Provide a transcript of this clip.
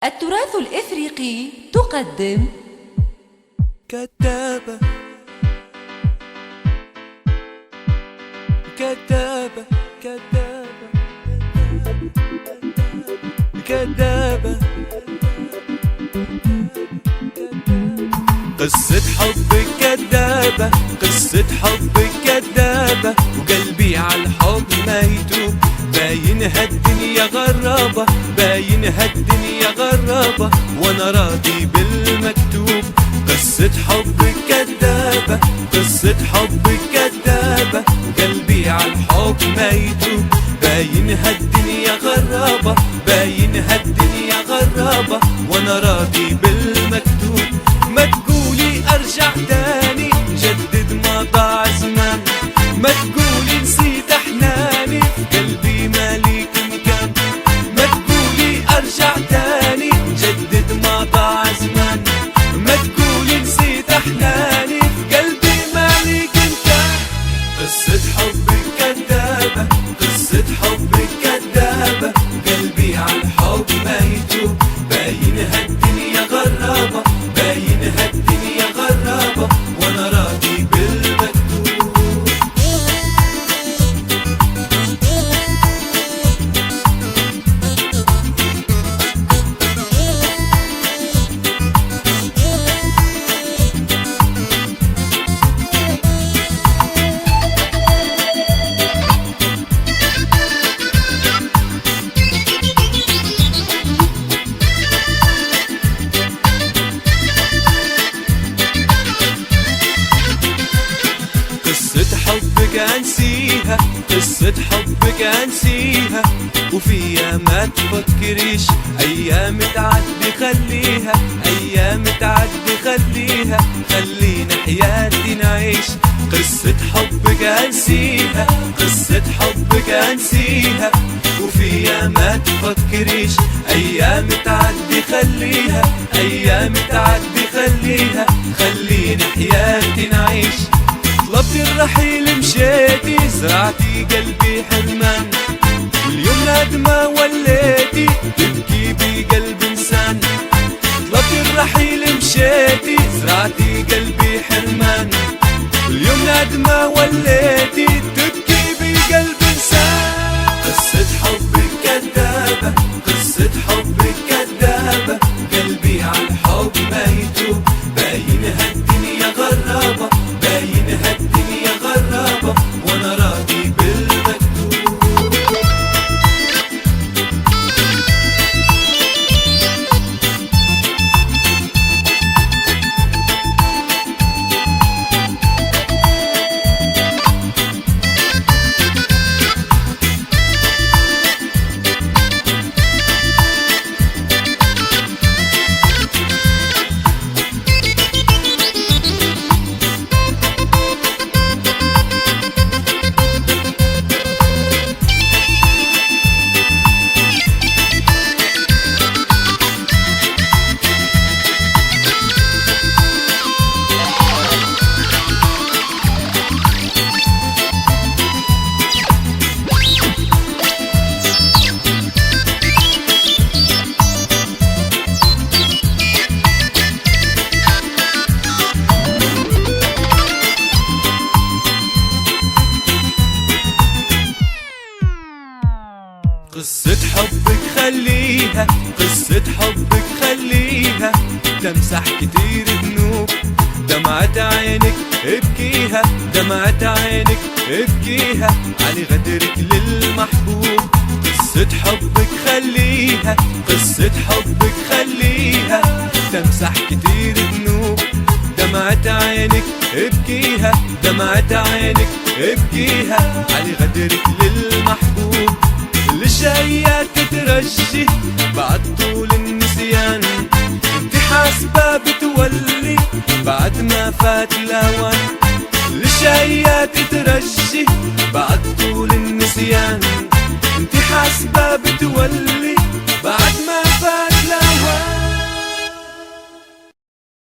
التراث الإفريقي تقدم كدابة كدابة كدابة كدابة قصة حب كدابة، قصة حب كدابة، وقلبي عالحب ما يتوب، باينها الدنيا غرابة، باينها الدنيا غرابة، وانا راضي بالمكتوب. قصة حب كدابة، قصة حب كدابة، وقلبي عالحب ما يتوب، باينها الدنيا غرابة، باينها الدنيا غرابة، وانا راضي بالمكتوب. ما تقولي ارجع تاني جدد ما ضاع زمان، ما تقولي نسيت احناني في قلبي مالك مكان، ما تقولي ارجع تاني جدد ما ضاع زمان، ما تقولي نسيت احناني في قلبي مالك مكان. قصة حب كدابة، قصة حب كدابة، قلبي عالحب ما يتوب، باينها الدنيا غرابة، باينها الدنيا غرابة، وانا راضي بالمكتوب. قصة حبك انسيها، قصة حبك انسيها، وفيها ما تفكريش، ايام تعدي خليها، ايام تعدي خليها، خلينا حياتي نعيش. قصة حبك انسيها، قصة حبك انسيها، وفيها ما تفكريش، ايام تعدي خليها، ايام تعدي خليها، خلينا حياتي نعيش. طلبت الرحيل مشيتي، زرعتي قلبي حرمان، واليوم ندمة وليتي تبكي بقلب انسان. طلبت الرحيل مشيتي، زرعتي قلبي حرمان، واليوم ندمة وليتي تبكي بقلب انسان. قصة حبك كدابة، قصة حبك كدابة، قلبي عالحب ما يتوب، باينها الدنيا غرابة، باينها الدنيا غرابة، وانا راضي بالمكتوب. قصة حبك خليها، قصة حبك خليها، تمسح كتير ذنوب، دمعة عينك ابكيها، دمعة عينك ابكيها، على غدرك للمحبوب. قصة حبك خليها، قصة حبك خليها، تمسح كتير ذنوب، دمعة عينك ابكيها، دمعة عينك ابكيها، على غدرك للمحبوب. الجاية تترجي بعد طول النسيان، انت حاسبة بتولي بعد ما فات الاوان. الجاية تترجي بعد طول النسيان، انت حاسبة بتولي بعد ما